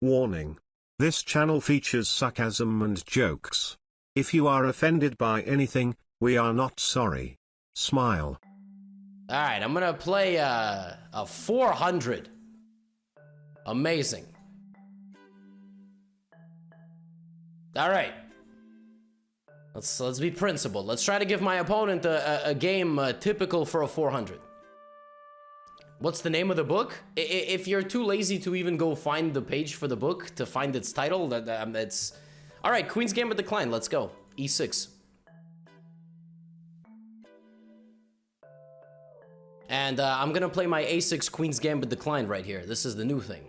Warning. This channel features sarcasm and jokes. If you are offended by anything, we are not sorry. Smile. Alright, I'm gonna play a 400. Amazing. Alright. Let's be principled. Let's try to give my opponent a game typical for a 400. What's the name of the book? If you're too lazy to even go find the page for the book to find its title, that's... Alright, Queen's Gambit declined. Let's go. E6. And I'm gonna play my A6 Queen's Gambit declined right here. This is the new thing.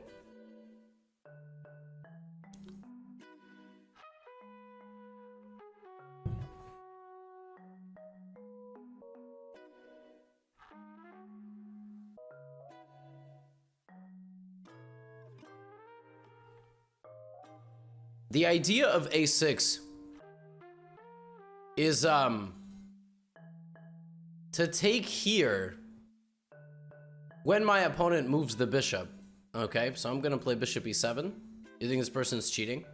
The idea of A6 is to take here when my opponent moves the bishop. Okay, so I'm gonna play bishop E7. You think this person's cheating?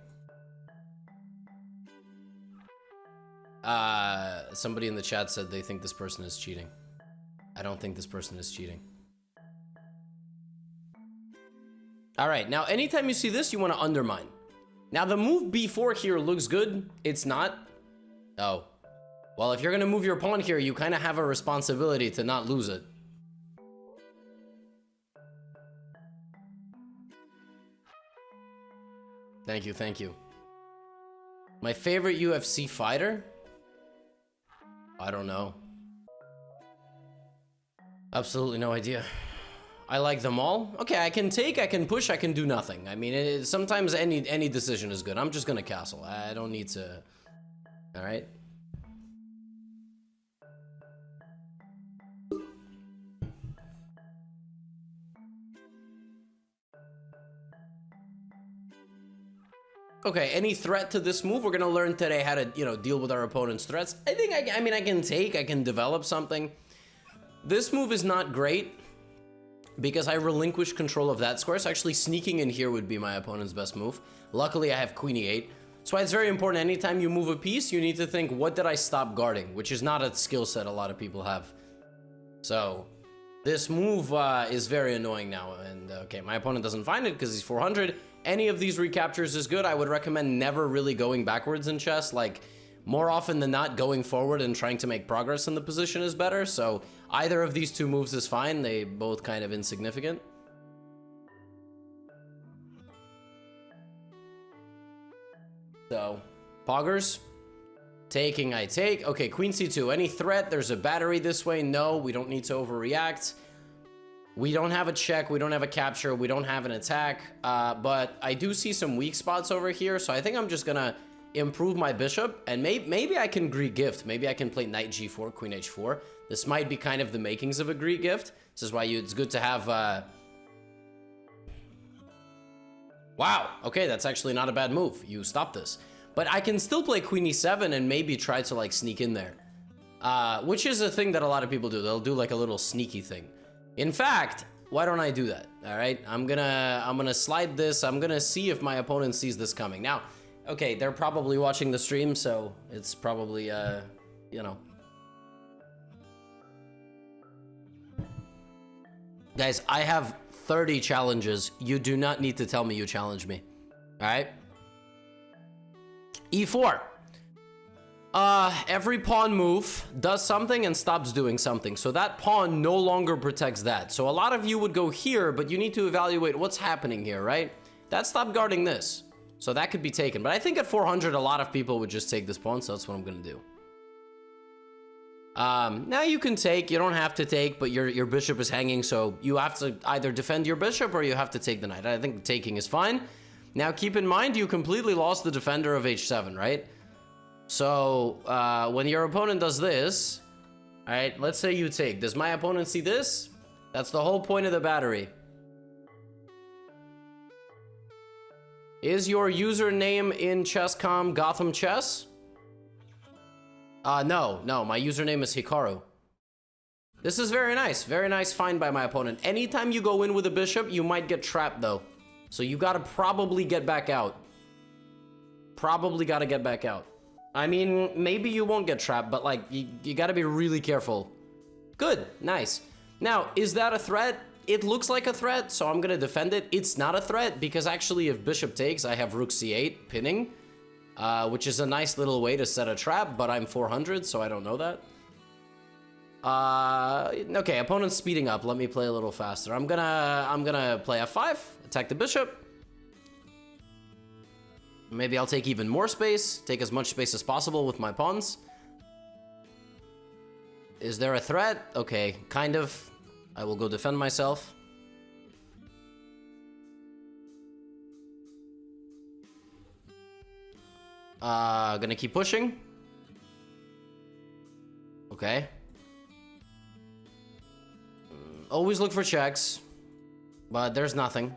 Somebody in the chat said they think this person is cheating. I don't think this person is cheating. All right, now anytime you see this, you want to undermine. Now the move B4 here looks good. It's not. Oh. Well, if you're gonna move your pawn here, you kind of have a responsibility to not lose it. Thank you, thank you. My favorite UFC fighter? I don't know. Absolutely no idea. I like them all. Okay, I can take, I can push, I can do nothing. I mean, sometimes any decision is good. I'm just gonna castle. I don't need to... All right. Okay, any threat to this move? We're gonna learn today how to, deal with our opponent's threats. I think, I mean, I can take, I can develop something. This move is not great because I relinquish control of that square. So actually sneaking in here would be my opponent's best move. Luckily, I have queen e8. So it's very important. Anytime you move a piece, you need to think, what did I stop guarding? Which is not a skill set a lot of people have. So this move is very annoying now. And okay, my opponent doesn't find it because he's 400. Any of these recaptures is good. I would recommend never really going backwards in chess. Like, more often than not, going forward and trying to make progress in the position is better. So either of these two moves is fine. They both kind of insignificant. So, poggers. Taking, I take. Okay, queen c2. Any threat? There's a battery this way. No, we don't need to overreact. We don't have a check. We don't have a capture. We don't have an attack. But I do see some weak spots over here. So I think I'm just going to improve my bishop, and maybe I can Greek gift. Maybe I can play knight g4, queen h4. This might be kind of the makings of a Greek gift. This is why it's good to have wow, okay, that's actually not a bad move. You stop this. But I can still play queen e7 and maybe try to like sneak in there, which is a thing that a lot of people do. They'll do like a little sneaky thing. In fact, why don't I do that? All right, I'm gonna slide this. I'm gonna see if my opponent sees this coming. Now, okay, they're probably watching the stream, so it's probably, Guys, I have 30 challenges. You do not need to tell me you challenge me. All right? E4. Every pawn move does something and stops doing something. So that pawn no longer protects that. So a lot of you would go here, but you need to evaluate what's happening here, right? That stopped guarding this. So that could be taken. But I think at 400, a lot of people would just take this pawn. So that's what I'm going to do. Now you can take. You don't have to take, but your bishop is hanging. So you have to either defend your bishop or you have to take the knight. I think taking is fine. Now keep in mind, you completely lost the defender of h7, right? So when your opponent does this, all right, let's say you take. Does my opponent see this? That's the whole point of the battery. Is your username in chess.com Gotham Chess? No, my username is Hikaru. This is very nice find by my opponent. Anytime you go in with a bishop, you might get trapped though. So you gotta probably get back out. Probably gotta get back out. I mean, maybe you won't get trapped, but like, you gotta be really careful. Good, nice. Now, is that a threat? It looks like a threat, so I'm gonna defend it. It's not a threat, because actually if bishop takes, I have rook c8 pinning, which is a nice little way to set a trap, but I'm 400, so I don't know that. Okay, opponent's speeding up. Let me play a little faster. I'm gonna play f5, attack the bishop. Maybe I'll take even more space, take as much space as possible with my pawns. Is there a threat? Okay, kind of. I will go defend myself. Gonna keep pushing. Okay. Always look for checks, but there's nothing.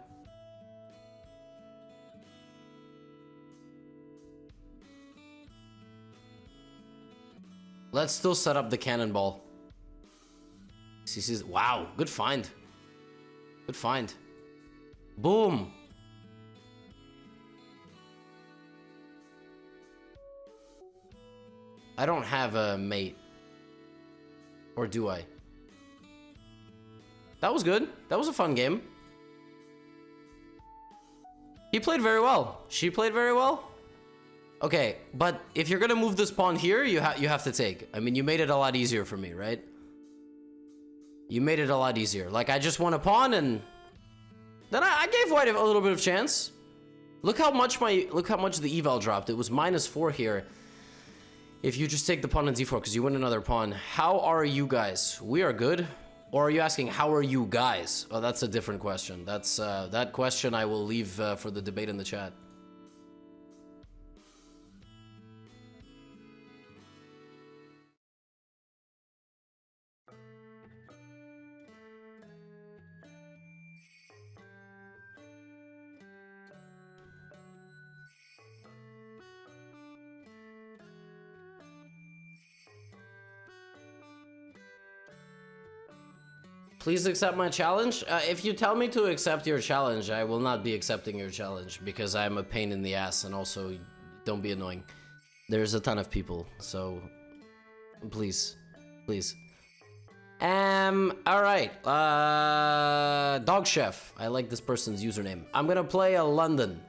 Let's still set up the cannonball. Wow, good find. Good find. Boom. I don't have a mate. Or do I? That was good. That was a fun game. He played very well. She played very well. Okay, but if you're gonna move this pawn here, you have to take. I mean, you made it a lot easier for me, right? You made it a lot easier. Like, I just won a pawn, and then I gave white a little bit of chance. Look how much the eval dropped. It was -4 here. If you just take the pawn on d4, because you win another pawn. How are you guys? We are good. Or are you asking, how are you guys? Oh, that's a different question. That's that question I will leave for the debate in the chat. Please accept my challenge. If you tell me to accept your challenge, I will not be accepting your challenge because I'm a pain in the ass, and also don't be annoying. There's a ton of people, so please, please. All right. Dog Chef. I like this person's username. I'm gonna play a London.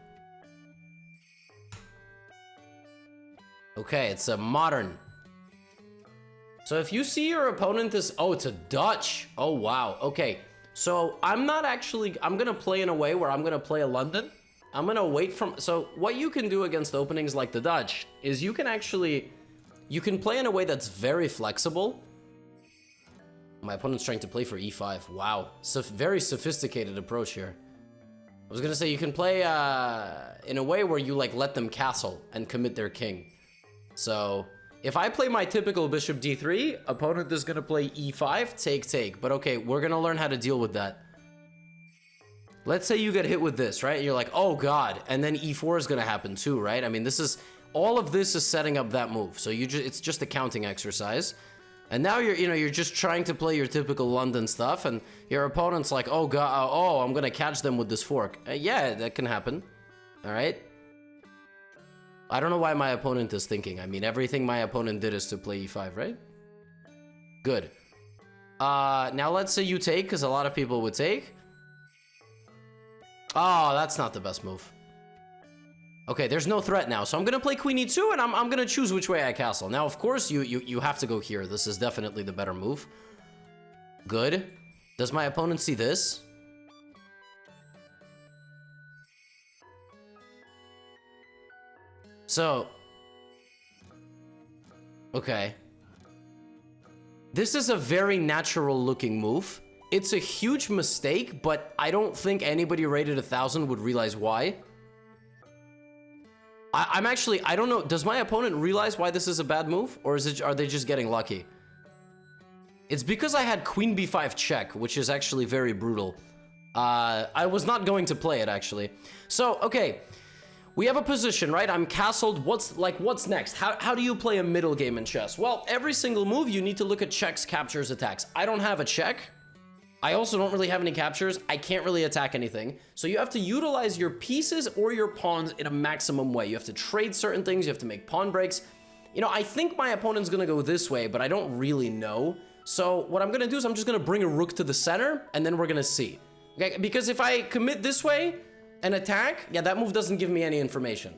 Okay, it's a modern. So if you see your opponent is, oh, it's a Dutch. Oh, wow. Okay. So I'm gonna play in a way where I'm gonna play a London. I'm gonna wait so what you can do against openings like the Dutch is you can play in a way that's very flexible. My opponent's trying to play for e5. Wow. So very sophisticated approach here. I was gonna say you can play in a way where you like let them castle and commit their king. So if I play my typical bishop d3, opponent is gonna play e5, take. But okay, we're gonna learn how to deal with that. Let's say you get hit with this, right? You're like, oh god, and then e4 is gonna happen too, right? I mean, all of this is setting up that move. So it's just a counting exercise. And now you're just trying to play your typical London stuff, and your opponent's like, oh god, oh, I'm gonna catch them with this fork. Yeah, that can happen. All right. I don't know why my opponent is thinking. I mean, everything my opponent did is to play e5, right? Good. Now let's say you take, because a lot of people would take. Oh, that's not the best move. Okay, there's no threat now, so I'm gonna play queen e2, and I'm gonna choose which way I castle. Now, of course, you have to go here. This is definitely the better move. Good. Does my opponent see this? So, okay. This is a very natural looking move. It's a huge mistake, but I don't think anybody rated 1,000 would realize why. I don't know. Does my opponent realize why this is a bad move? Or are they just getting lucky? It's because I had queen b5 check, which is actually very brutal. I was not going to play it, actually. So, okay. We have a position, right? I'm castled. What's next? How do you play a middle game in chess? Well, every single move, you need to look at checks, captures, attacks. I don't have a check. I also don't really have any captures. I can't really attack anything. So you have to utilize your pieces or your pawns in a maximum way. You have to trade certain things. You have to make pawn breaks. You know, I think my opponent's gonna go this way, but I don't really know. So what I'm gonna do is I'm just gonna bring a rook to the center, and then we're gonna see. Okay, because if I commit this way and attack, yeah, that move doesn't give me any information,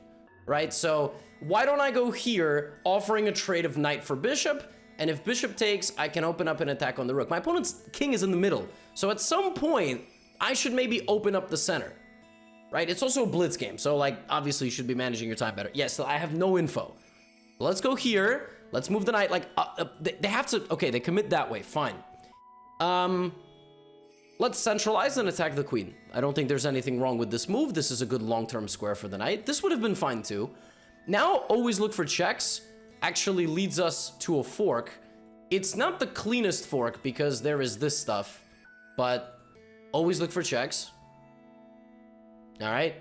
right? So why don't I go here, offering a trade of knight for bishop, and if bishop takes, I can open up an attack on the rook. My opponent's king is in the middle, so at some point, I should maybe open up the center, right? It's also a blitz game, so like, obviously you should be managing your time better. Yes, so I have no info. Let's go here. Let's move the knight. Like, they have to, okay, they commit that way, fine. Let's centralize and attack the queen. I don't think there's anything wrong with this move. This is a good long-term square for the knight. This would have been fine too. Now, always look for checks actually leads us to a fork. It's not the cleanest fork because there is this stuff, but always look for checks. All right.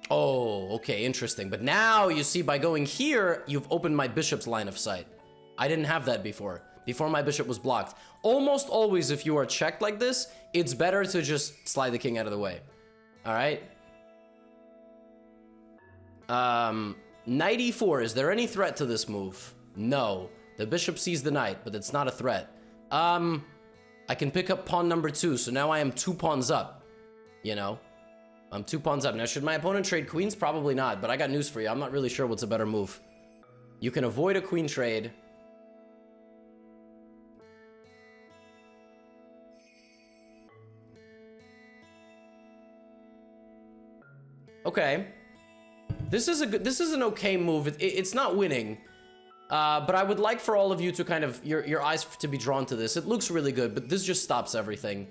Oh, okay, interesting. But now you see by going here, you've opened my bishop's line of sight. I didn't have that before. Before my bishop was blocked. Almost always if you are checked like this, it's better to just slide the king out of the way. All right. Knight e4, is there any threat to this move? No. The bishop sees the knight, but it's not a threat. I can pick up pawn number 2, so now I am 2 pawns up. You know? I'm 2 pawns up. Now, should my opponent trade queens? Probably not, but I got news for you. I'm not really sure what's a better move. You can avoid a queen trade. Okay. This is an okay move. It's not winning. But I would like for all of you to kind of, your eyes to be drawn to this. It looks really good, but this just stops everything.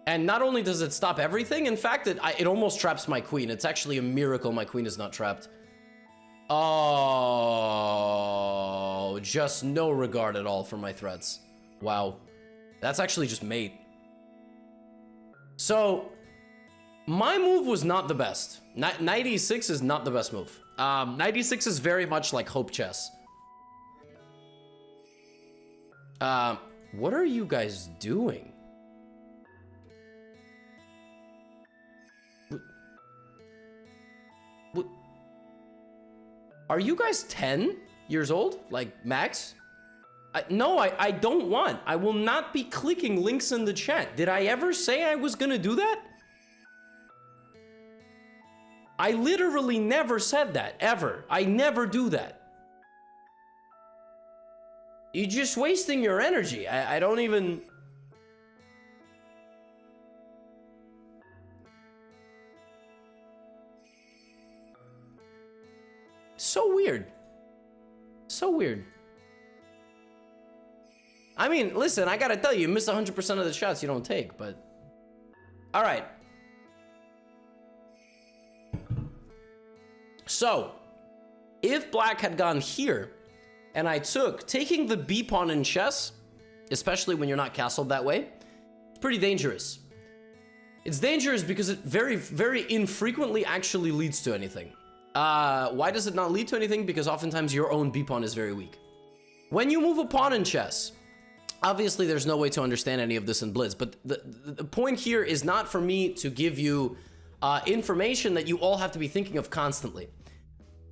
And not only does it stop everything, in fact, it almost traps my queen. It's actually a miracle my queen is not trapped. Oh, just no regard at all for my threats. Wow. That's actually just mate. So, my move was not the best. Knight e6 is not the best move. Knight e6 is very much like hope chess. What are you guys doing? What? Are you guys 10 years old? Like, max? No, I don't want. I will not be clicking links in the chat. Did I ever say I was gonna do that? I literally never said that, ever. I never do that. You're just wasting your energy. I don't even... So weird. So weird. I mean, listen, I gotta tell you, you miss 100% of the shots you don't take, but... All right. So, if black had gone here, and I took, taking the b pawn in chess, especially when you're not castled that way, it's pretty dangerous. It's dangerous because it very, very infrequently actually leads to anything. Why does it not lead to anything? Because oftentimes your own b pawn is very weak. When you move a pawn in chess, obviously there's no way to understand any of this in Blitz, but the point here is not for me to give you information that you all have to be thinking of constantly.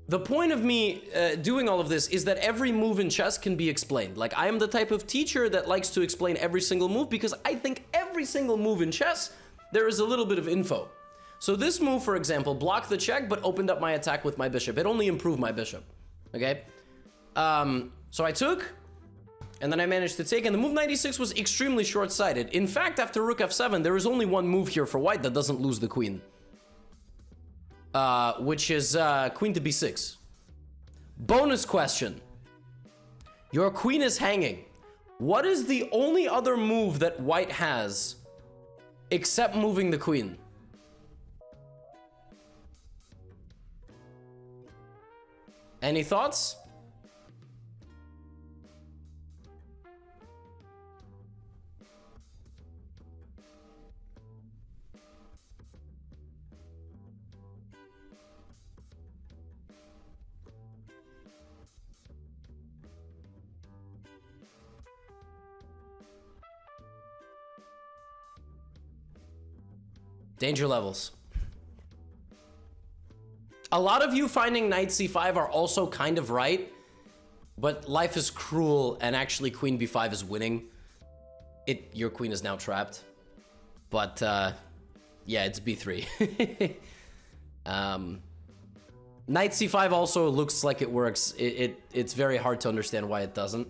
The point of me doing all of this is that every move in chess can be explained. Like, I am the type of teacher that likes to explain every single move because I think every single move in chess, there is a little bit of info. So this move, for example, blocked the check but opened up my attack with my bishop. It only improved my bishop, okay? So I took, and then I managed to take, and the move 96 was extremely short-sighted. In fact, after rook f7, there is only one move here for white that doesn't lose the queen. Which is queen to b6. Bonus question. Your queen is hanging. What is the only other move that white has except moving the queen? Any thoughts? Danger levels. A lot of you finding knight c5 are also kind of right, but life is cruel and actually queen b5 is winning. Your queen is now trapped. But yeah, it's b3. Knight c5 also looks like it works. It's very hard to understand why it doesn't.